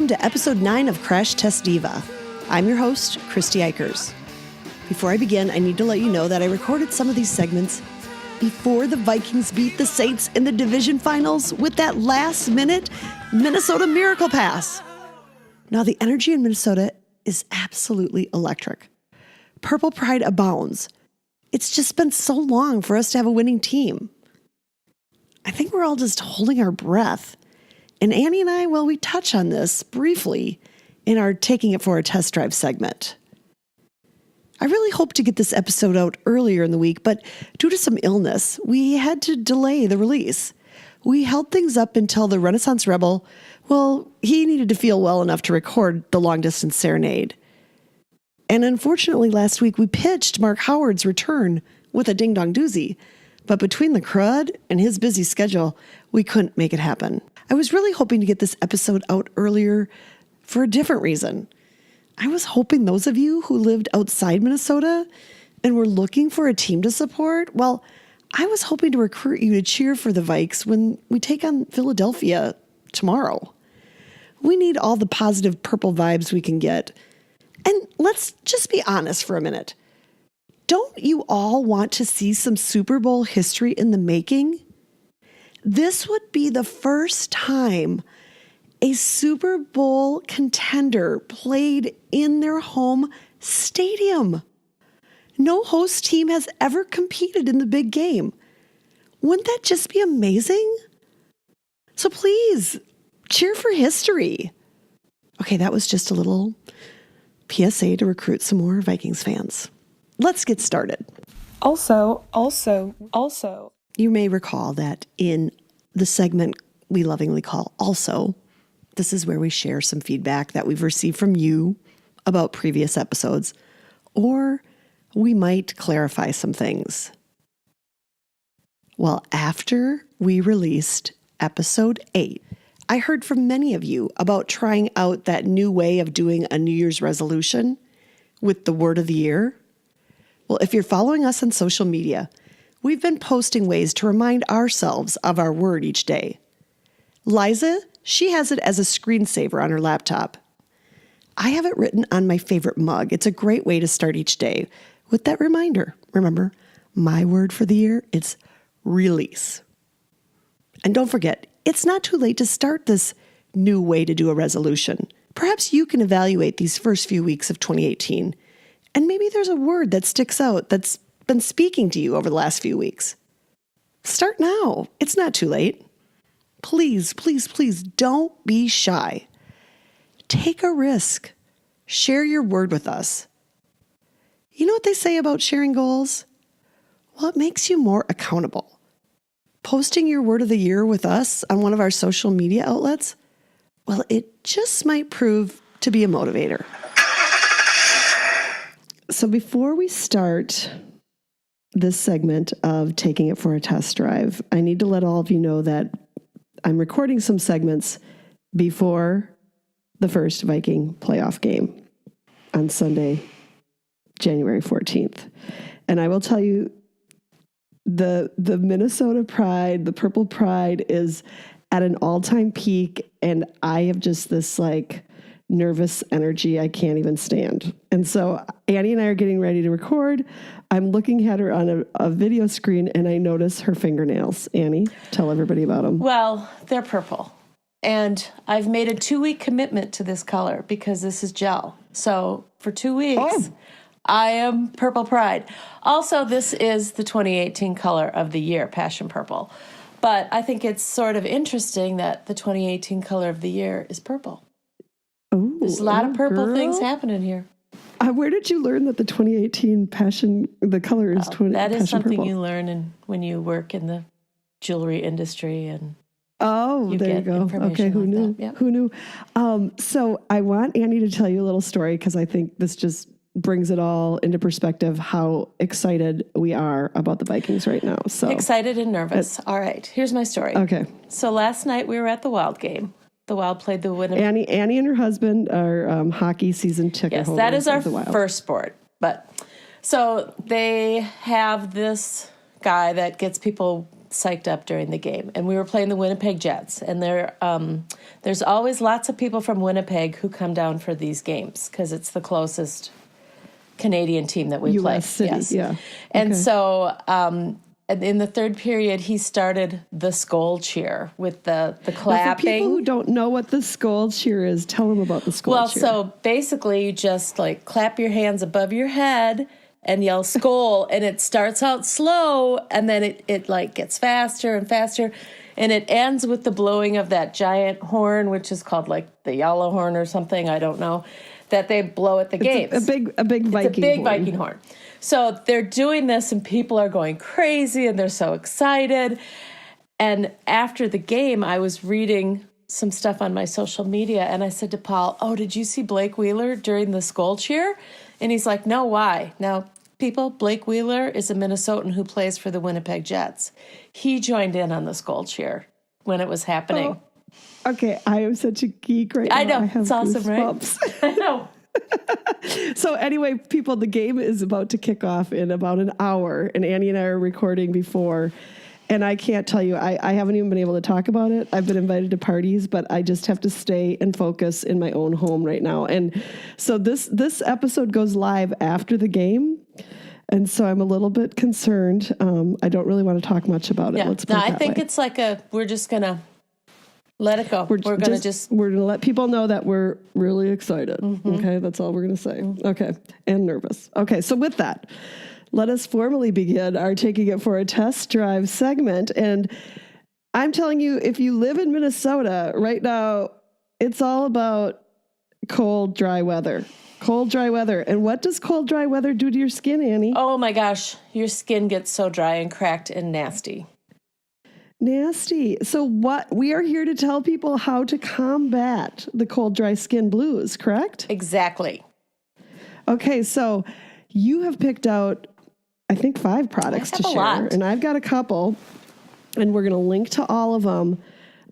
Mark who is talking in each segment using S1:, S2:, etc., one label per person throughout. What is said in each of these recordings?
S1: welcome to episode 9 of Crash Test Diva. I'm your host, Christy Eichers. Before I begin, I need to let you know that I recorded some of these segments before the Vikings beat the Saints in the division finals with that last-minute Minnesota Miracle Pass. Now, the energy in Minnesota is absolutely electric. Purple Pride abounds. It's just been so long for us to have a winning team. I think we're all just holding our breath. And Annie and I, well, we touch on this briefly in our Taking It for a Test Drive segment. I really hoped to get this episode out earlier in the week, but due to some illness, we had to delay the release. We held things up until the Renaissance Rebel, well, he needed to feel well enough to record the long-distance serenade. And unfortunately, last week we pitched Mark Howard's return with a ding-dong doozy. But between the crud and his busy schedule, we couldn't make it happen. I was really hoping to get this episode out earlier for a different reason. I was hoping those of you who lived outside Minnesota and were looking for a team to support, well, I was hoping to recruit you to cheer for the Vikes when we take on Philadelphia tomorrow. We need all the positive purple vibes we can get. And let's just be honest for a minute. Don't you all want to see some Super Bowl history in the making? This would be the first time a Super Bowl contender played in their home stadium. No host team has ever competed in the big game. Wouldn't that just be amazing? So please, cheer for history. Okay, that was just a little PSA to recruit some more Vikings fans. Let's get started.
S2: Also.
S1: You may recall that in the segment we lovingly call Also, this is where we share some feedback that we've received from you about previous episodes, or we might clarify some things. Well, after we released episode 8, I heard from many of you about trying out that new way of doing a New Year's resolution with the word of the year. Well, if you're following us on social media, we've been posting ways to remind ourselves of our word each day. Liza, she has it as a screensaver on her laptop. I have it written on my favorite mug. It's a great way to start each day with that reminder. Remember, my word for the year, it's release. And don't forget, it's not too late to start this new way to do a resolution. Perhaps you can evaluate these first few weeks of 2018, and maybe there's a word that sticks out that's been speaking to you over the last few weeks. Start now. It's not too late. Please, please, please don't be shy. Take a risk. Share your word with us. You know what they say about sharing goals? Well, it makes you more accountable. Posting your word of the year with us on one of our social media outlets, well, it just might prove to be a motivator. So before we start this segment of Taking It for a Test Drive, I need to let all of you know that I'm recording some segments before the first Viking playoff game on Sunday, January 14th. And I will tell you, the Minnesota Pride, the Purple Pride is at an all-time peak, and I have just this nervous energy I can't even stand. And so Annie and I are getting ready to record. I'm looking at her on a video screen, and I notice her fingernails. Annie, tell everybody about them.
S2: Well, they're purple. And I've made a 2-week commitment to this color because this is gel. So for 2 weeks, I am Purple Pride. Also, this is the 2018 color of the year, Passion Purple. But I think it's sort of interesting that the 2018 color of the year is purple.
S1: Ooh,
S2: there's a lot of purple things happening here.
S1: Where did you learn that the 2018 the color is 20?
S2: That is something
S1: purple? You
S2: learn when you work in the jewelry industry, and
S1: there you go. Okay, who knew?
S2: Yep.
S1: Who knew? So I want Annie to tell you a little story because I think this just brings it all into perspective how excited we are about the Vikings right now. So
S2: excited and nervous. All right, here's my story.
S1: Okay.
S2: So last night we were at the Wild game. The Wild played the Winnipeg.
S1: Annie and her husband are hockey season ticket holders.
S2: Yes, that is our first sport. But so they have this guy that gets people psyched up during the game. And we were playing the Winnipeg Jets. And there's always lots of people from Winnipeg who come down for these games because it's the closest Canadian team that we
S1: US
S2: play.
S1: City,
S2: yes.
S1: yeah.
S2: And
S1: Okay.
S2: so in the third period, he started the Skol cheer with the
S1: Now,
S2: clapping.
S1: for people who don't know what the Skol cheer is, tell them about the Skol
S2: Well,
S1: cheer.
S2: so basically you just like clap your hands above your head and yell Skol, and it starts out slow and then it like gets faster and faster, and it ends with the blowing of that giant horn, which is called like the yellow horn or something, I don't know, that they blow at the games.
S1: A big Viking
S2: It's a big
S1: horn.
S2: Viking horn. So they're doing this and people are going crazy and they're so excited. And after the game, I was reading some stuff on my social media and I said to Paul, "Oh, did you see Blake Wheeler during the Skol cheer?" And he's like, "No, why?" Now, people, Blake Wheeler is a Minnesotan who plays for the Winnipeg Jets. He joined in on the Skol cheer when it was happening.
S1: Oh, okay, I am such a geek right now.
S2: I know.
S1: I have
S2: It's awesome,
S1: goosebumps.
S2: right? I know.
S1: So anyway, people, the game is about to kick off in about an hour, and Annie and I are recording before. And I can't tell you, I haven't even been able to talk about it. I've been invited to parties, but I just have to stay and focus in my own home right now. And so this episode goes live after the game. And so I'm a little bit concerned. I don't really want to talk much about it.
S2: Yeah.
S1: Let's put
S2: No,
S1: it
S2: I
S1: that
S2: think
S1: way.
S2: it's like we're just going to let it go. We're going to just
S1: We're going to let people know that we're really excited. Okay, that's all we're going to say. Okay, and nervous. Okay, so with that, let us formally begin our Taking It for a Test Drive segment. And I'm telling you, if you live in Minnesota right now, it's all about cold, dry weather. Cold, dry weather. And what does cold, dry weather do to your skin, Annie?
S2: Oh my gosh, your skin gets so dry and cracked and nasty.
S1: Nasty. So what we are here to tell people how to combat the cold, dry skin blues, correct?
S2: Exactly.
S1: Okay, so you have picked out, I think, 5 products to
S2: a
S1: share.
S2: lot.
S1: And I've got a couple, and we're going to link to all of them.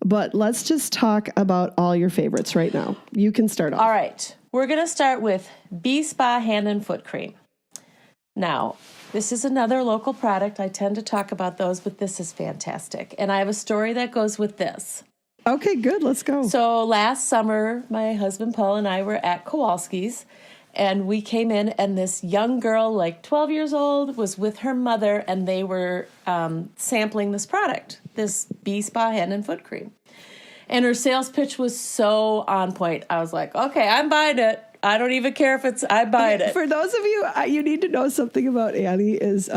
S1: But let's just talk about all your favorites right now. You can start off.
S2: All right. We're going to start with Beespa Hand and Foot Cream. Now, this is another local product. I tend to talk about those, but this is fantastic. And I have a story that goes with this.
S1: Okay, good. Let's go.
S2: So last summer, my husband Paul and I were at Kowalski's, and we came in, and this young girl, like 12 years old, was with her mother, and they were sampling this product, this Beespa Hand and Foot Cream. And her sales pitch was so on point. I was like, okay, I'm buying it. I don't even care if I'm buying it.
S1: For those of you, you need to know something about Annie is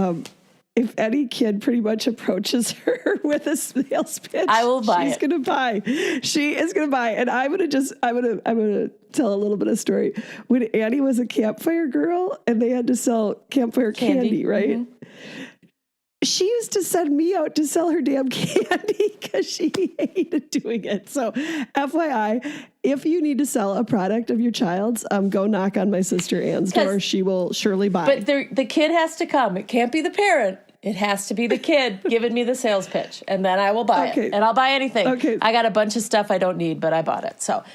S1: if any kid pretty much approaches her with a sales pitch,
S2: I will buy
S1: she's
S2: it.
S1: going to buy. She is going to buy. And I'm going to tell a little bit of story. When Annie was a campfire girl and they had to sell campfire candy, right? Mm-hmm. She used to send me out to sell her damn candy because she hated doing it. So FYI, if you need to sell a product of your child's, go knock on my sister Ann's door. She will surely buy.
S2: But the kid has to come. It can't be the parent. It has to be the kid giving me the sales pitch, and then I will buy it. And I'll buy anything.
S1: Okay.
S2: I got a bunch of stuff I don't need, but I bought it. So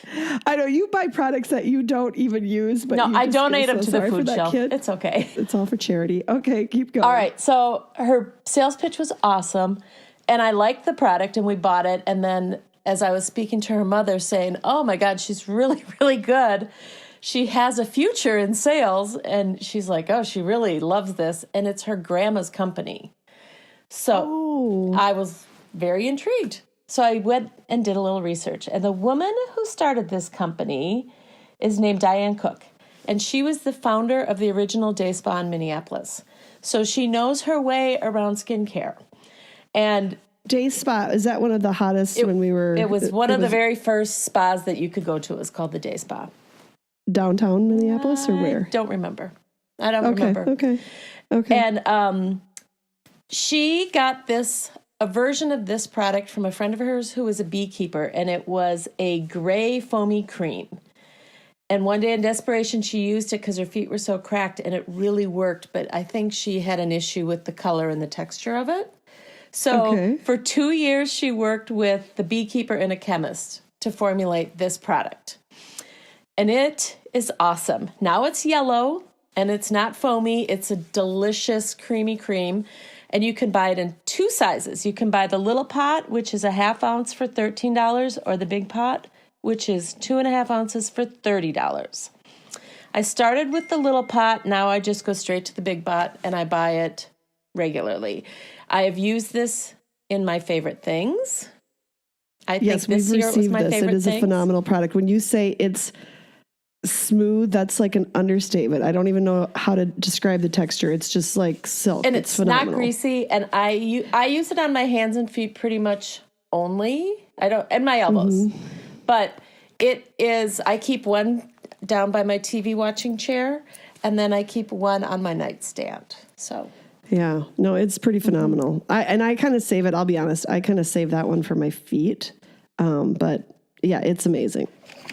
S1: I know you buy products that you don't even use, but
S2: no,
S1: you
S2: I
S1: just
S2: donate
S1: feel
S2: them
S1: so
S2: to the
S1: sorry for
S2: food
S1: that
S2: shelf.
S1: kid.
S2: It's okay.
S1: It's all for charity. Okay, keep going.
S2: All right. So her sales pitch was awesome, and I liked the product, and we bought it. And then as I was speaking to her mother, saying, "Oh my God, she's really, really good. She has a future in sales," and she's like, "Oh, she really loves this," and it's her grandma's company. So I was very intrigued. So I went and did a little research. And the woman who started this company is named Diane Cook. And she was the founder of the original Day Spa in Minneapolis. So she knows her way around skincare. And
S1: Day Spa, is that one of the hottest when we were...
S2: It was one of the very first spas that you could go to. It was called the Day Spa.
S1: Downtown Minneapolis or where?
S2: I don't remember. I don't remember.
S1: Okay.
S2: And she got a version of this product from a friend of hers who was a beekeeper, and it was a gray foamy cream. And one day in desperation, she used it because her feet were so cracked, and it really worked. But I think she had an issue with the color and the texture of it. So for 2 years, she worked with the beekeeper and a chemist to formulate this product. And it is awesome. Now it's yellow, and it's not foamy. It's a delicious creamy cream. And you can buy it in 2 sizes. You can buy the little pot, which is a 1/2 ounce for $13, or the big pot, which is 2.5 ounces for $30. I started with the little pot. Now I just go straight to the big pot and I buy it regularly. I have used this in my favorite things. I think this year it was my favorite thing.
S1: It is a phenomenal product. When you say it's smooth, that's like an understatement. I don't even know how to describe the texture. It's just like silk.
S2: And it's not greasy. And I use it on my hands and feet pretty much only. And my elbows. But it is, I keep one down by my TV watching chair, and then I keep one on my nightstand. So
S1: yeah, no, it's pretty phenomenal. I kind of save it. I'll be honest. I kind of save that one for my feet. But yeah, it's amazing.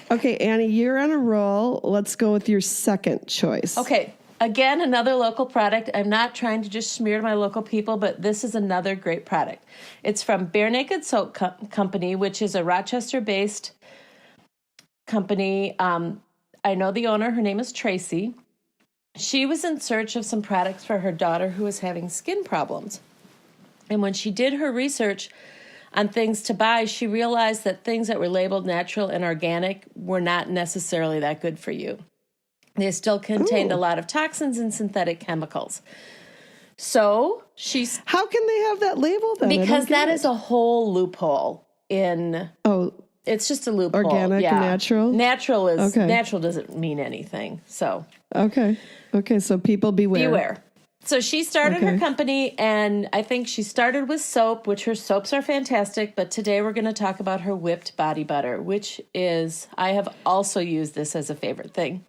S1: Okay, Annie, you're on a roll. Let's go with your second choice.
S2: Okay. Again, another local product. I'm not trying to just smear to my local people, but this is another great product. It's from Bare Naked Soap Company, which is a Rochester-based company. I know the owner. Her name is Tracy. She was in search of some products for her daughter who was having skin problems. And when she did her research on things to buy, she realized that things that were labeled natural and organic were not necessarily that good for you. They still contained a lot of toxins and synthetic chemicals. So she's...
S1: How can they have that label then?
S2: Because that is a whole loophole in...
S1: Oh,
S2: it's just a loophole.
S1: Organic and natural?
S2: Natural is... Okay. Natural doesn't mean anything, so...
S1: Okay, so people beware.
S2: Beware. So she started her company, and I think she started with soap, which her soaps are fantastic, but today we're going to talk about her whipped body butter, which is... I have also used this as a favorite thing.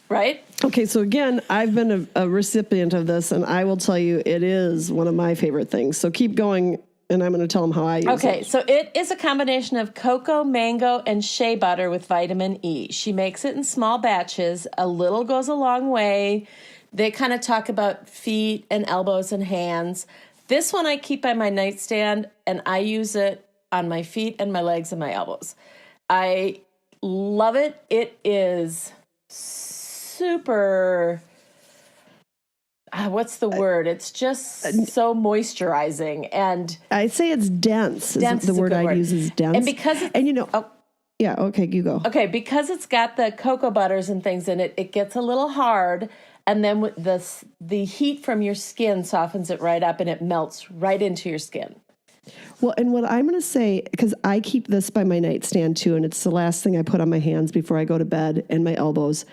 S2: Right?
S1: Okay, so again, I've been a recipient of this, and I will tell you it is one of my favorite things. So keep going, and I'm going to tell them how I use it.
S2: Okay, so it is a combination of cocoa, mango, and shea butter with vitamin E. She makes it in small batches. A little goes a long way. They kind of talk about feet and elbows and hands. This one I keep by my nightstand, and I use it on my feet and my legs and my elbows. I love it. It is super, what's the word? It's just so moisturizing, and
S1: I say it's dense.
S2: Dense
S1: is the word
S2: I
S1: use is dense.
S2: And because it's,
S1: and you know, yeah, okay, you go.
S2: Okay, because it's got the cocoa butters and things in it, it gets a little hard, and then with the heat from your skin softens it right up, and it melts right into your skin.
S1: Well, and what I'm going to say, because I keep this by my nightstand too, and it's the last thing I put on my hands before I go to bed, and my elbows.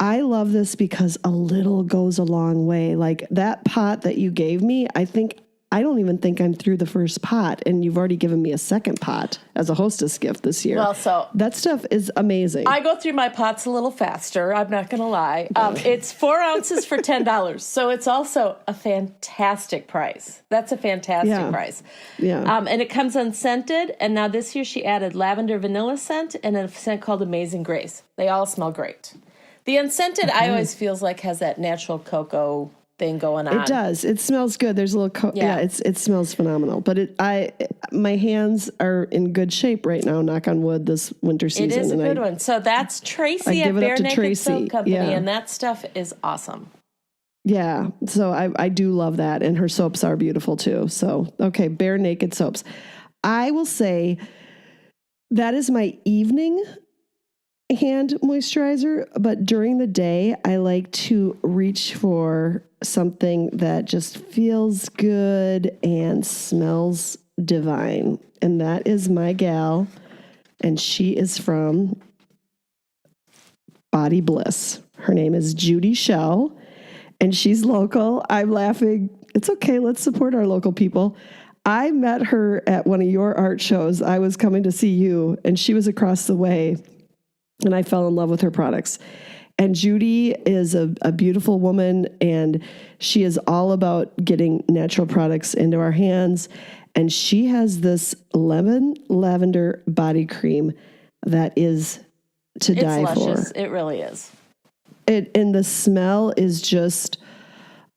S1: I love this because a little goes a long way. Like that pot that you gave me, I don't even think I'm through the first pot, and you've already given me a second pot as a hostess gift this year.
S2: Well, so
S1: that stuff is amazing.
S2: I go through my pots a little faster. I'm not going to lie. It's 4 ounces for $10, so it's also a fantastic price. That's a fantastic price.
S1: Yeah.
S2: And it comes unscented, and now this year she added lavender vanilla scent and a scent called Amazing Grace. They all smell great. The unscented, I always feels like has that natural cocoa thing going on.
S1: It does. It smells good. There's a little, it smells phenomenal. But my hands are in good shape right now, knock on wood, this winter season.
S2: It is a good one. So that's Tracy at Bare Naked Soap Company, and that stuff is awesome.
S1: Yeah. So I do love that. And her soaps are beautiful too. So, okay, Bare Naked soaps. I will say that is my evening hand moisturizer, but during the day, I like to reach for something that just feels good and smells divine. And that is my gal, and she is from Body Bliss. Her name is Judy Shell, and she's local. I'm laughing. It's okay. Let's support our local people. I met her at one of your art shows. I was coming to see you, and she was across the way. And I fell in love with her products. And Judy is a beautiful woman, and she is all about getting natural products into our hands. And she has this lemon lavender body cream that is to die for.
S2: Luscious. It really is.
S1: And the smell is just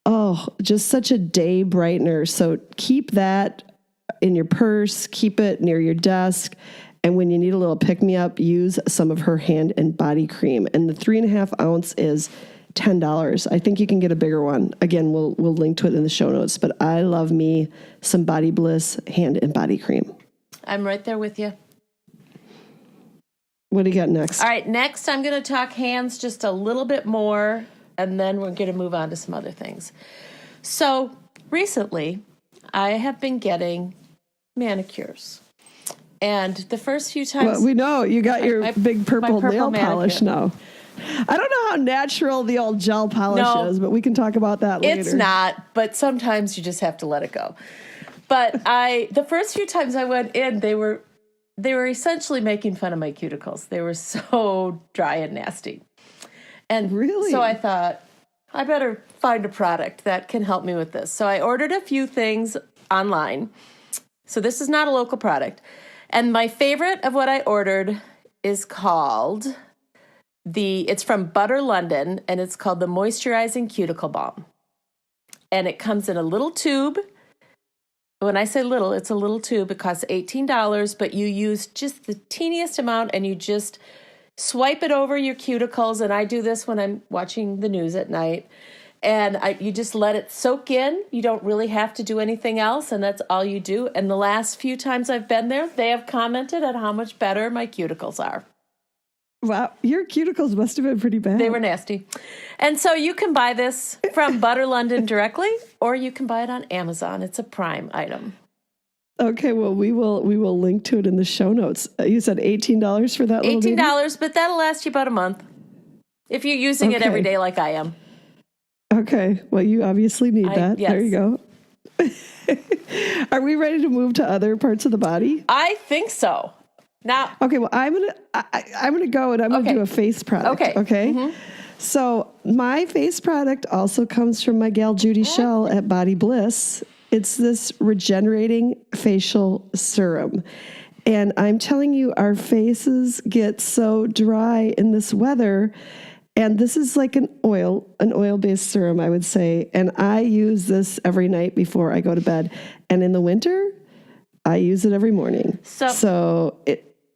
S1: such a day brightener. So keep that in your purse, keep it near your desk. And when you need a little pick-me-up, use some of her hand and body cream. And the 3.5 ounce is $10. I think you can get a bigger one. Again, we'll link to it in the show notes. But I love me some Body Bliss hand and body cream.
S2: I'm right there with you.
S1: What do you got next?
S2: All right, next I'm going to talk hands just a little bit more, and then we're going to move on to some other things. So recently, I have been getting manicures. And the first few times...
S1: Well, we know you got your big purple nail
S2: manicure.
S1: polish now. I don't know how natural the old gel polish is, but we can talk about that later.
S2: It's not, but sometimes you just have to let it go. But the first few times I went in, they were essentially making fun of my cuticles. They were so dry and nasty. And
S1: really?
S2: So I thought, I better find a product that can help me with this. So I ordered a few things online. So this is not a local product. And my favorite of what I ordered is called it's from Butter London, and it's called the Moisturizing Cuticle Balm. And it comes in a little tube. When I say little, it's a little tube. It costs $18, but you use just the teeniest amount, and you just swipe it over your cuticles. And I do this when I'm watching the news at night. And you just let it soak in. You don't really have to do anything else, and that's all you do. And the last few times I've been there, they have commented on how much better my cuticles are.
S1: Wow, your cuticles must have been pretty bad.
S2: They were nasty. And so you can buy this from Butter London directly, or you can buy it on Amazon. It's a Prime item.
S1: Okay, well, we will link to it in the show notes. You said $18 for that little
S2: $18, baby? But that'll last you about a month if you're using it every day like I am.
S1: Okay, well, you obviously need that.
S2: Yes.
S1: There you go. Are we ready to move to other parts of the body?
S2: I think so. Now,
S1: okay, well, I'm gonna go and I'm gonna do a face product. Okay. Mm-hmm. So my face product also comes from my gal Judy Shell at Body Bliss. It's this regenerating facial serum, and I'm telling you, our faces get so dry in this weather. And this is like an oil-based serum, I would say. And I use this every night before I go to bed. And in the winter, I use it every morning. So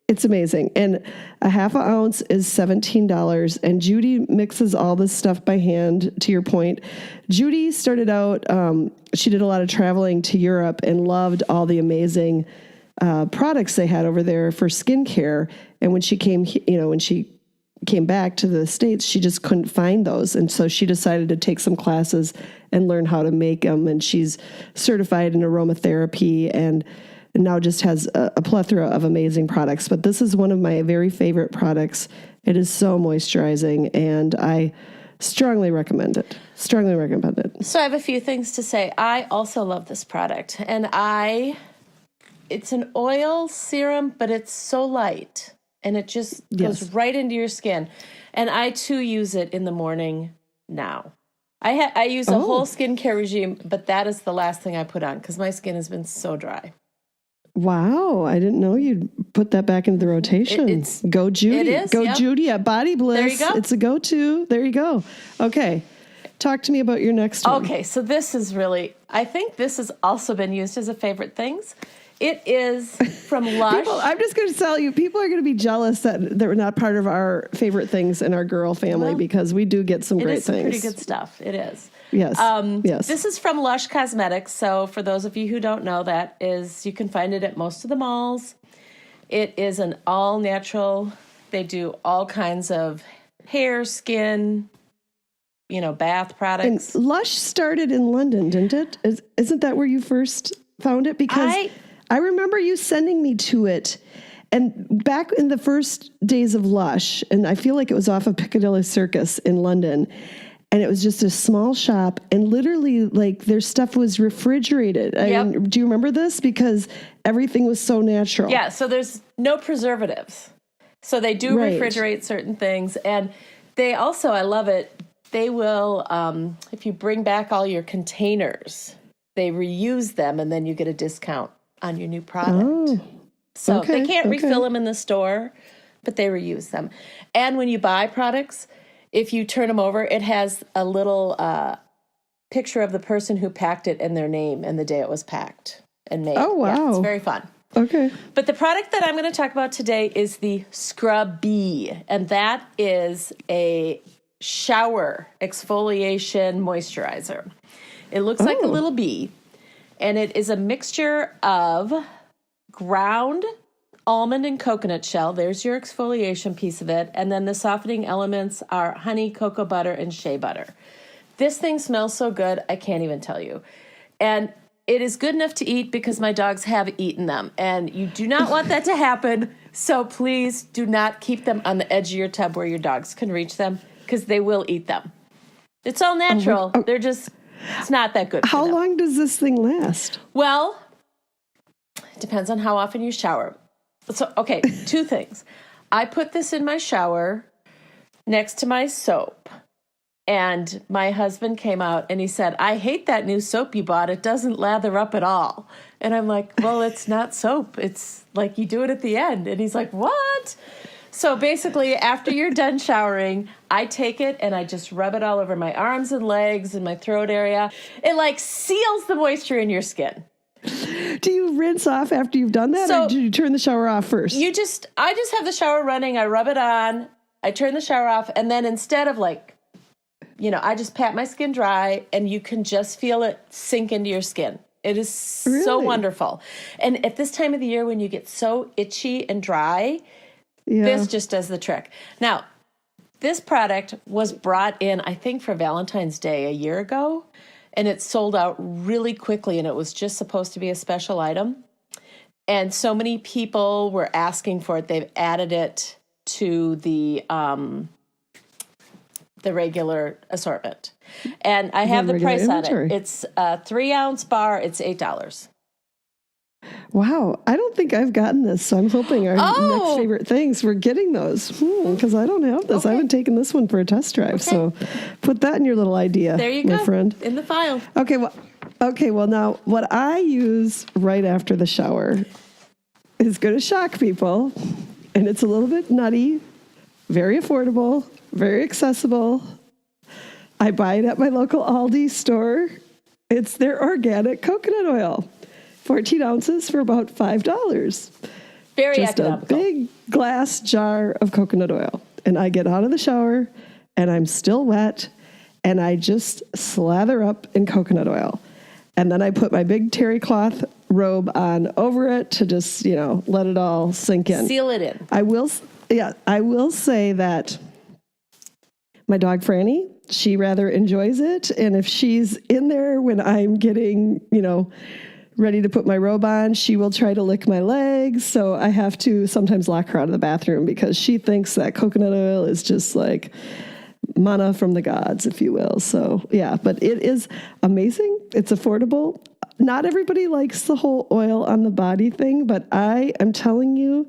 S1: it's amazing. And a half an ounce is $17. And Judy mixes all this stuff by hand, to your point. Judy started out, she did a lot of traveling to Europe and loved all the amazing products they had over there for skincare. And when she came back to the States, she just couldn't find those. And so she decided to take some classes and learn how to make them. And she's certified in aromatherapy and now just has a plethora of amazing products. But this is one of my very favorite products. It is so moisturizing, and I strongly recommend it. Strongly recommend it.
S2: So I have a few things to say. I also love this product. And it's an oil serum, but it's so light. And it just goes right into your skin. And I, too, use it in the morning now. I use a whole skincare regime, but that is the last thing I put on because my skin has been so dry.
S1: Wow. I didn't know you'd put that back into the rotation. Go Judy.
S2: It is,
S1: Judy at Body Bliss.
S2: There you go.
S1: It's a go-to. There you go. Okay. Talk to me about your next one.
S2: Okay. So this is I think this has also been used as a favorite things. It is from Lush.
S1: I'm just going to tell you, people are going to be jealous that we're not part of our favorite things in our girl family because we do get some great things.
S2: It is pretty good stuff. It is.
S1: Yes. Yes.
S2: This is from Lush Cosmetics. So for those of you who don't know, you can find it at most of the malls. It is an all natural. They do all kinds of hair, skin, bath products.
S1: And Lush started in London, didn't it? Isn't that where you first found it? Because I remember you sending me to it, and back in the first days of Lush, and I feel like it was off of Piccadilly Circus in London, and it was just a small shop, and literally, like, their stuff was refrigerated.
S2: Yep.
S1: Do you remember this? Because everything was so natural.
S2: Yeah, so there's no preservatives. So they do refrigerate certain things, and they also, I love it, they will, if you bring back all your containers, they reuse them, and then you get a discount on your new product. So they can't refill them in the store, but they reuse them. And when you buy products, if you turn them over, it has a little picture of the person who packed it and their name and the day it was packed and made.
S1: Oh, wow.
S2: Yeah, it's very fun.
S1: Okay.
S2: But the product that I'm going to talk about today is the ScruBee. And that is shower exfoliation moisturizer. It looks like a little bee, and it is a mixture of ground almond and coconut shell. There's your exfoliation piece of it. And then the softening elements are honey, cocoa butter, and shea butter. This thing smells so good, I can't even tell you. And it is good enough to eat because my dogs have eaten them. And you do not want that to happen. So please do not keep them on the edge of your tub where your dogs can reach them, because they will eat them. It's all natural. They're just, it's not that good.
S1: How long does this thing last?
S2: Well, it depends on how often you shower. So, okay, two things. I put this in my shower next to my soap. And my husband came out and he said, I hate that new soap you bought. It doesn't lather up at all. And I'm like, well, it's not soap. It's like you do it at the end. And he's like, what? So basically, after you're done showering, I take it and I just rub it all over my arms and legs and my throat area. It like seals the moisture in your skin.
S1: Do you rinse off after you've done that, or do you turn the shower off first?
S2: I just have the shower running. I rub it on. I turn the shower off. And then instead of I just pat my skin dry, and you can just feel it sink into your skin. It is so wonderful. And at this time of the year when you get so itchy and dry, this just does the trick. Now, this product was brought in, I think, for Valentine's Day a year ago, and it sold out really quickly, and it was just supposed to be a special item. And so many people were asking for it. They've added it to the regular assortment. And I have the price on it. It's a 3-ounce bar. It's $8.
S1: Wow. I don't think I've gotten this, so I'm hoping our next favorite things, we're getting those. Because I don't have this. I haven't taken this one for a test drive. So put that in your little idea,
S2: there you go,
S1: my friend.
S2: In the file.
S1: Okay, well, now, what I use right after the shower is going to shock people. And it's a little bit nutty, very affordable, very accessible. I buy it at my local Aldi store. It's their organic coconut oil. 14 ounces for about $5.
S2: Very
S1: Just
S2: economical.
S1: a big glass jar of coconut oil. And I get out of the shower, and I'm still wet, and I just slather up in coconut oil. And then I put my big terry cloth robe on over it to just, let it all sink in.
S2: Seal it in.
S1: I will say that my dog Franny, she rather enjoys it. And if she's in there when I'm getting, ready to put my robe on, she will try to lick my legs. So I have to sometimes lock her out of the bathroom because she thinks that coconut oil is just like manna from the gods, if you will. So yeah, but it is amazing. It's affordable. Not everybody likes the whole oil on the body thing, but I am telling you,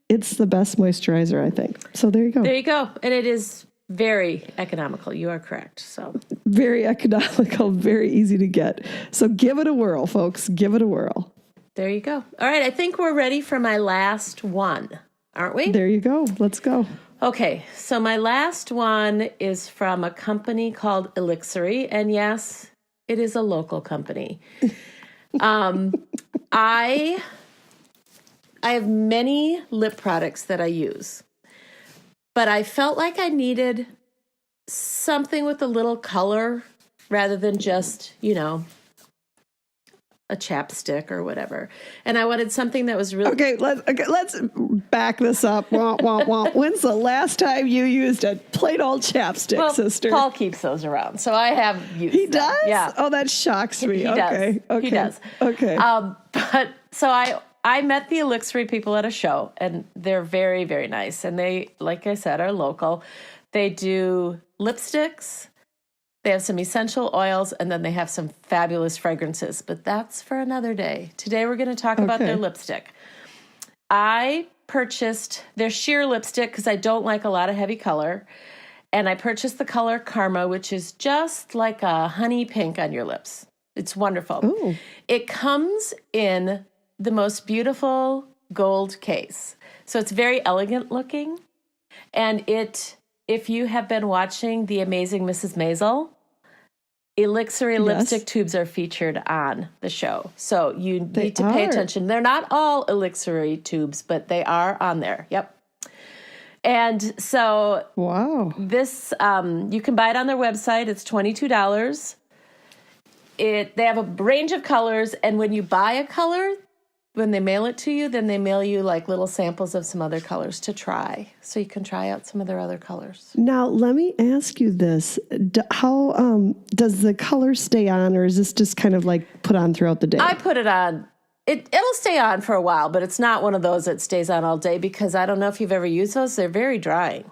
S1: it's the best moisturizer, I think. So there you go.
S2: There you go. And it is very economical. You are correct. So
S1: very economical, very easy to get. So give it a whirl, folks. Give it a whirl.
S2: There you go. All right. I think we're ready for my last one, aren't we?
S1: There you go. Let's go.
S2: Okay. So my last one is from a company called Elixiri. And yes, it is a local company. I have many lip products that I use. But I felt like I needed something with a little color rather than just, a chapstick or whatever. And I wanted something that was really...
S1: Okay, let's back this up. Wah, wah, wah. When's the last time you used a plain old chapstick, sister?
S2: Paul keeps those around, so I have used them.
S1: He does?
S2: Yeah.
S1: Oh, that shocks me.
S2: He
S1: Okay.
S2: does. He does.
S1: Okay.
S2: But so I met the Elixiri people at a show, and they're very, very nice. And they, like I said, are local. They do lipsticks, they have some essential oils, and then they have some fabulous fragrances. But that's for another day. Today we're going to talk about their lipstick. I purchased their sheer lipstick because I don't like a lot of heavy color. And I purchased the color Karma, which is just like a honey pink on your lips. It's wonderful.
S1: Ooh.
S2: It comes in the most beautiful gold case. So it's very elegant looking. And if you have been watching The Amazing Mrs. Maisel, Elixiri lipstick tubes are featured on the show. So you need to pay attention. They're not all Elixiri tubes, but they are on there. Yep. And so
S1: Wow.
S2: this, you can buy it on their website. It's $22. They have a range of colors, and when you buy a color, when they mail it to you, then they mail you like little samples of some other colors to try, so you can try out some of their other colors.
S1: Now, let me ask you this. How does the color stay on, or is this just kind of like put on throughout the day?
S2: I put it on. It'll stay on for a while, but it's not one of those that stays on all day, because I don't know if you've ever used those. They're very drying.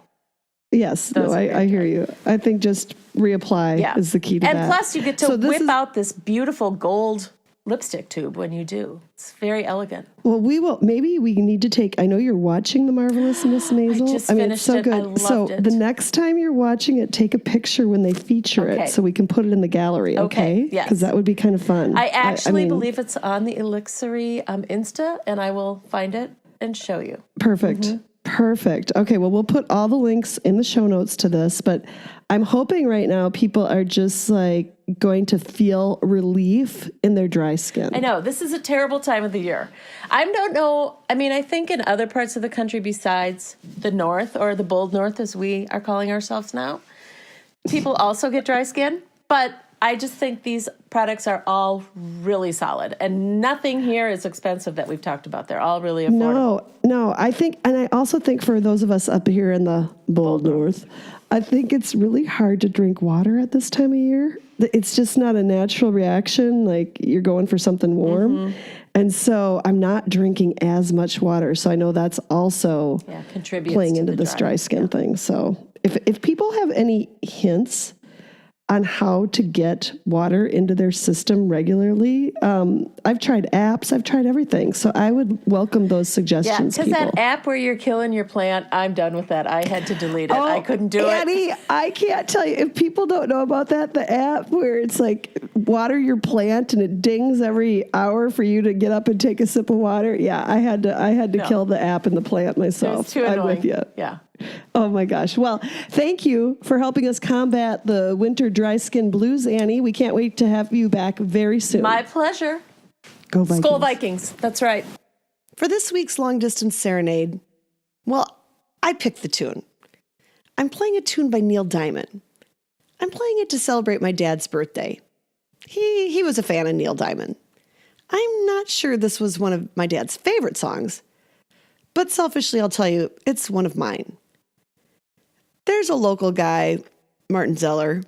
S1: Yes, no, I hear you. I think just reapply is the key to that.
S2: And plus, you get to whip out this beautiful gold lipstick tube when you do. It's very elegant.
S1: Well, maybe we need to take, I know you're watching The Marvelous Miss Maisel.
S2: I just finished
S1: it's so
S2: it.
S1: good.
S2: I loved
S1: so
S2: it.
S1: The next time you're watching it, take a picture when they feature it so we can put it in the gallery, okay?
S2: Yes.
S1: Because that would be kind of fun.
S2: I actually believe it's on the Elixiry Insta, and I will find it and show you.
S1: Perfect. Mm-hmm. Perfect. Okay, well, we'll put all the links in the show notes to this, but I'm hoping right now people are just like going to feel relief in their dry skin.
S2: I know. This is a terrible time of the year. I don't know. I mean, I think in other parts of the country besides the North, or the bold North as we are calling ourselves now, people also get dry skin, but I just think these products are all really solid, and nothing here is expensive that we've talked about. They're all really affordable.
S1: No, I think, and I also think for those of us up here in the bold north, I think it's really hard to drink water at this time of year. It's just not a natural reaction. Like, you're going for something warm. Mm-hmm. And so I'm not drinking as much water. So I know that's also playing into this dry skin thing. So if people have any hints on how to get water into their system regularly, I've tried apps, I've tried everything. So I would welcome those suggestions.
S2: Yeah, because that app where you're killing your plant, I'm done with that. I had to delete it. I couldn't do
S1: Annie,
S2: it.
S1: I can't tell you. If people don't know about that, the app where it's like water your plant and it dings every hour for you to get up and take a sip of water. Yeah, I had to kill the app and the plant myself.
S2: It's too annoying.
S1: I'm with you.
S2: Yeah.
S1: Oh my gosh. Well, thank you for helping us combat the winter dry skin blues, Annie. We can't wait to have you back very soon.
S2: My pleasure.
S1: Go Vikings.
S2: Skol Vikings. That's right.
S1: For this week's long distance serenade, well, I picked the tune. I'm playing a tune by Neal Diamond. I'm playing it to celebrate my dad's birthday. He was a fan of Neal Diamond. I'm not sure this was one of my dad's favorite songs, but selfishly I'll tell you, it's one of mine. There's a local guy, Martin Zeller.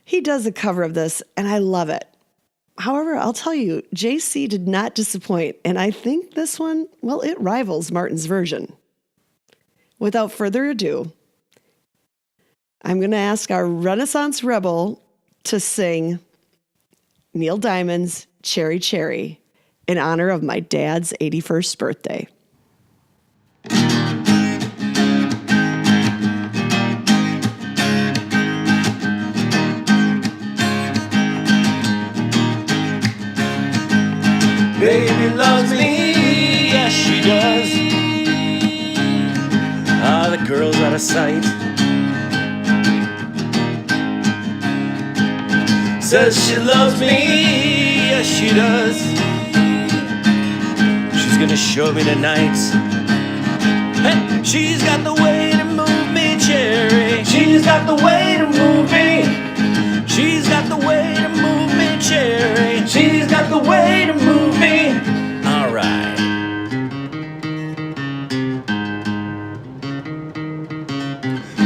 S1: He does a cover of this, and I love it. However, I'll tell you, JC did not disappoint, and I think this one, well, it rivals Martin's version. Without further ado, I'm going to ask our Renaissance Rebel to sing Neal Diamond's Cherry Cherry in honor of my dad's 81st birthday.
S3: Baby loves me, yes she does. Ah, the girl's out of sight. Says she loves me, yes she does. She's gonna show me tonight. Hey, she's got the way to move me, cherry. She's got the way to move me. She's got the way to move me, cherry. She's got the way to move me. All right.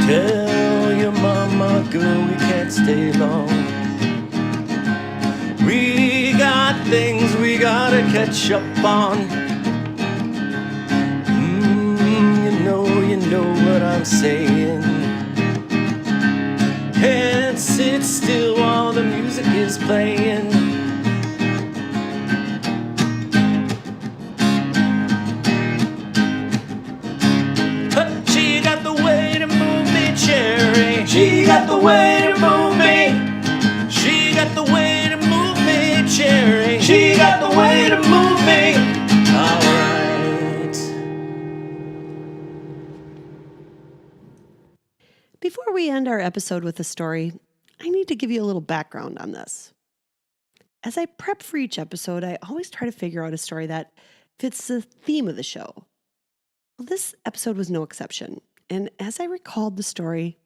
S3: Tell your mama, girl, we can't stay long. We got things we gotta catch up on. You know what I'm saying. Can't sit still while the music is playing. She got the way to move me, cherry. She got the way to move me. She got the way to move me, cherry. She got the way to move me. All right.
S1: Before we end our episode with a story, I need to give you a little background on this. As I prep for each episode, I always try to figure out a story that fits the theme of the show. Well, this episode was no exception. and as I recalled the story,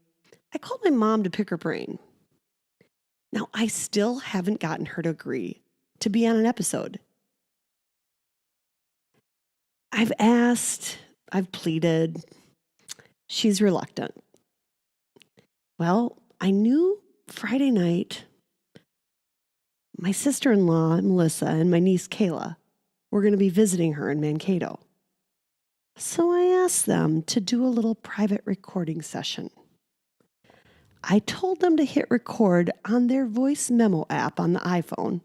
S1: I called my mom to pick her brain. Now, I still haven't gotten her to agree to be on an episode. I've asked, I've pleaded. She's reluctant. Well, I knew Friday night my sister-in-law, Melissa, and my niece, Kayla, were going to be visiting her in Mankato. So I asked them to do a little private recording session. I told them to hit record on their voice memo app on the iPhone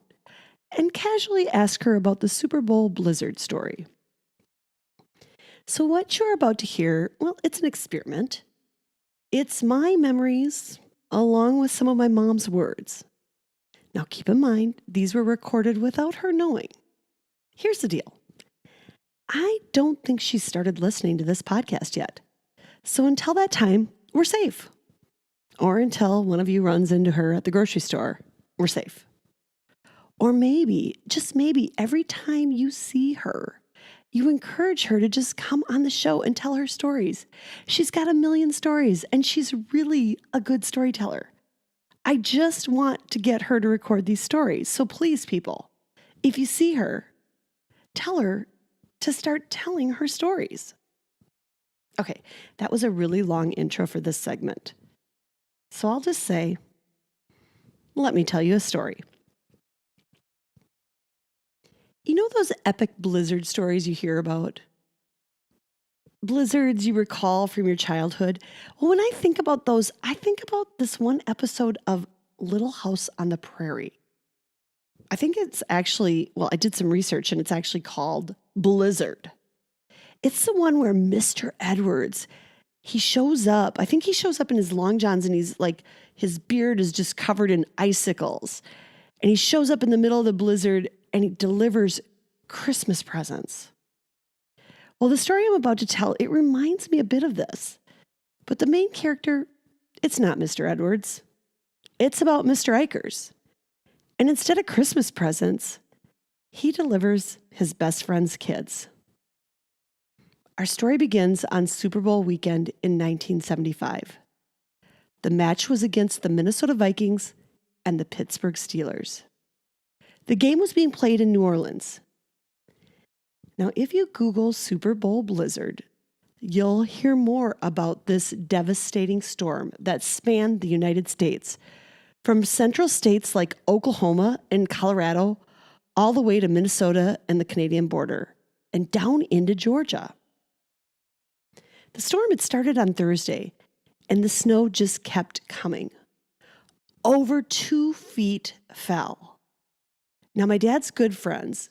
S1: and casually ask her about the Super Bowl blizzard story. So what you're about to hear, well, it's an experiment. It's my memories along with some of my mom's words. Now keep in mind, these were recorded without her knowing. Here's the deal. I don't think she started listening to this podcast yet. So until that time, we're safe. Or until one of you runs into her at the grocery store, we're safe. Or maybe, just maybe, every time you see her, you encourage her to just come on the show and tell her stories. She's got a million stories, and she's really a good storyteller. I just want to get her to record these stories. So please, people, if you see her, tell her to start telling her stories. Okay, that was a really long intro for this segment. So I'll just say, let me tell you a story. You know those epic blizzard stories you hear about? Blizzards you recall from your childhood? Well, when I think about those, I think about this one episode of Little House on the Prairie. I think it's actually, well, I did some research and it's actually called Blizzard. It's the one where Mr. Edwards, he shows up. I think he shows up in his long johns and he's like, his beard is just covered in icicles. And he shows up in the middle of the blizzard and he delivers Christmas presents. Well, the story I'm about to tell, it reminds me a bit of this. But the main character, it's not Mr. Edwards. It's about Mr. Ikers. And instead of Christmas presents, he delivers his best friend's kids. Our story begins on Super Bowl weekend in 1975. The match was against the Minnesota Vikings and the Pittsburgh Steelers. The game was being played in New Orleans. Now, if you Google Super Bowl blizzard, you'll hear more about this devastating storm that spanned the United States, from central states like Oklahoma and Colorado, all the way to Minnesota and the Canadian border, and down into Georgia. The storm had started on Thursday, and the snow just kept coming. Over 2 feet fell. Now, my dad's good friends,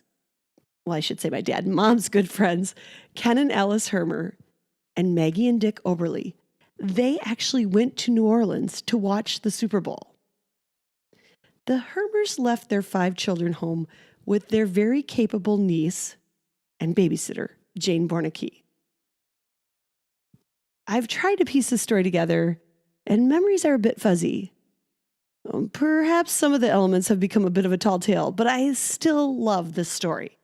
S1: well, I should say mom's good friends, Ken and Alice Hermer, and Maggie and Dick Oberly, they actually went to New Orleans to watch the Super Bowl. The Hermers left their 5 children home with their very capable niece and babysitter, Jane Bornicke. I've tried to piece this story together, and memories are a bit fuzzy. Perhaps some of the elements have become a bit of a tall tale, but I still love this story.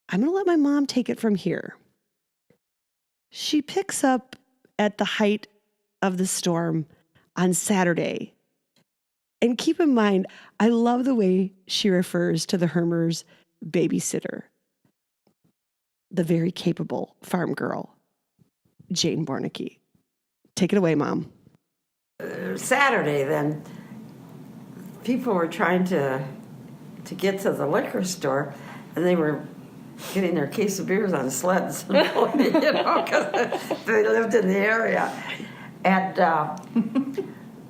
S1: I'm going to let my mom take it from here. She picks up at the height of the storm on Saturday. And keep in mind, I love the way she refers to the Hermers' babysitter, the very capable farm girl, Jane Bornicke. Take it away, Mom.
S4: Saturday, then, people were trying to get to the liquor store, and they were getting their case of beers on sleds, because they lived in the area. And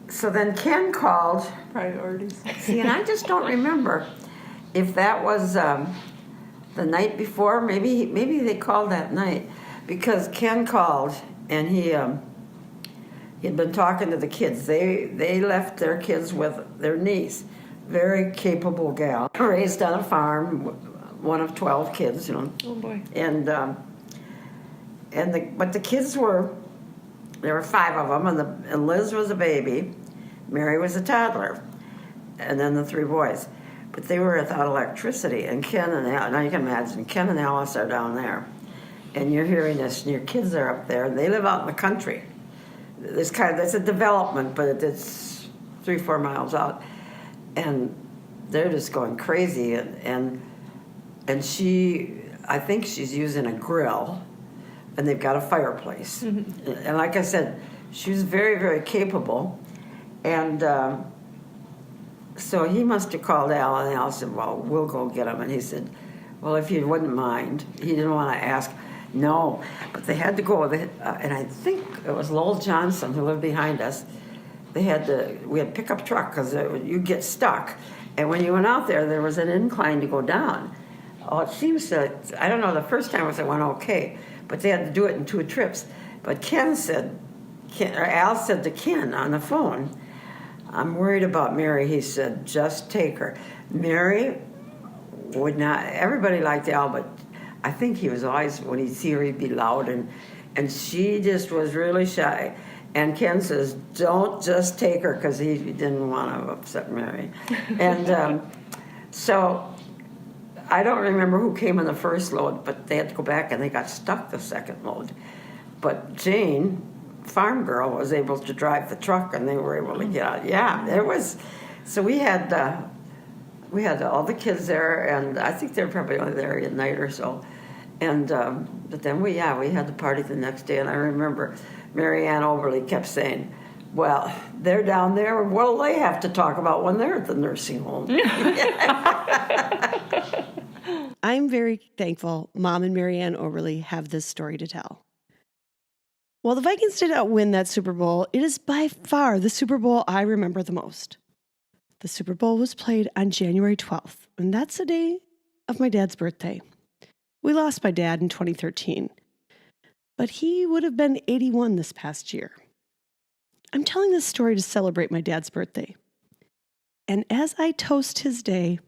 S4: so then Ken called.
S2: Priorities.
S4: See, and I just don't remember if that was the night before. Maybe they called that night, because Ken called and he'd been talking to the kids. They left their kids with their niece, very capable gal, raised on a farm, one of 12 kids, you know.
S2: Oh boy.
S4: But the kids there were 5 of them, and Liz was a baby, Mary was a toddler, and then the 3 boys. But they were without electricity, and Ken and Alice, now you can imagine, Ken and Alice are down there. and you're hearing this, and your kids are up there, and they live out in the country. That's a development, but it's 3-4 miles out, and they're just going crazy, and she, I think she's using a grill, and they've got a fireplace, and like I said, she was very, very capable, and so he must have called Al, and Al said, well, we'll go get him, and he said, well, if you wouldn't mind. He didn't want to ask. No, but they had to go, and I think it was Lowell Johnson who lived behind us. We had a pickup truck because you get stuck. And when you went out there was an incline to go down. Oh, it seems that, I don't know, the first time it went okay, but they had to do it in 2 trips. But Al said to Ken on the phone, I'm worried about Mary. He said, just take her. Mary would not, everybody liked Al, but I think he was always, when he'd see her, he'd be loud, and she just was really shy. And Ken says, don't just take her, because he didn't want to upset Mary. And so I don't remember who came in the first load, but they had to go back, and they got stuck the second load. But Jane, farm girl, was able to drive the truck, and they were able to get out. Yeah, there was, so we had all the kids there, and I think they were probably only there at night or so. And but then we had the party the next day, and I remember Mary Ann Overly kept saying, well, they're down there. What do they have to talk about when they're at the nursing home?
S1: I'm very thankful Mom and Mary Ann Overly have this story to tell. While the Vikings did not win that Super Bowl, it is by far the Super Bowl I remember the most. The Super Bowl was played on January 12th, and that's the day of my dad's birthday. We lost my dad in 2013, but he would have been 81 this past year. I'm telling this story to celebrate my dad's birthday. And as I toast his day,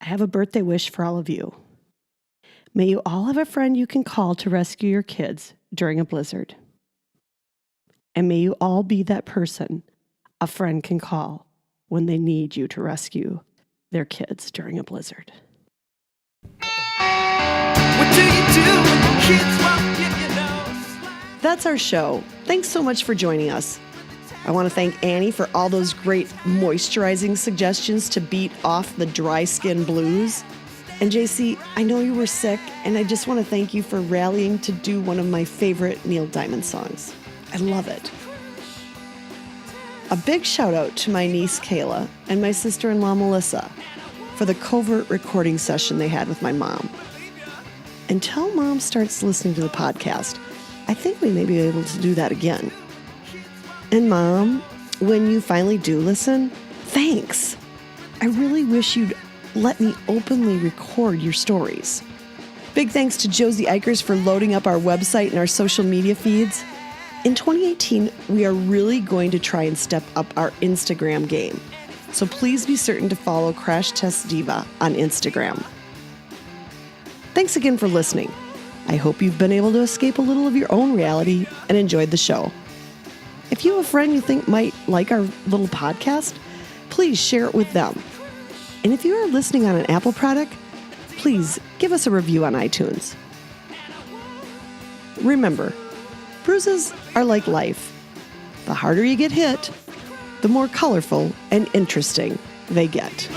S1: I have a birthday wish for all of you. May you all have a friend you can call to rescue your kids during a blizzard. And may you all be that person a friend can call when they need you to rescue their kids during a blizzard.
S3: What do you do when the kids won't give you no slack?
S1: That's our show. Thanks so much for joining us. I want to thank Annie for all those great moisturizing suggestions to beat off the dry skin blues. And JC, I know you were sick, and I just want to thank you for rallying to do one of my favorite Neal Diamond songs. I love it. A big shout out to my niece Kayla and my sister-in-law Melissa for the covert recording session they had with my mom. Until Mom starts listening to the podcast, I think we may be able to do that again. And Mom, when you finally do listen, thanks. I really wish you'd let me openly record your stories. Big thanks to Josie Eichers for loading up our website and our social media feeds. In 2018, we are really going to try and step up our Instagram game. So please be certain to follow Crash Test Diva on Instagram. Thanks again for listening. I hope you've been able to escape a little of your own reality and enjoyed the show. If you have a friend you think might like our little podcast, please share it with them. And if you are listening on an Apple product, please give us a review on iTunes. Remember, bruises are like life. The harder you get hit, the more colorful and interesting they get.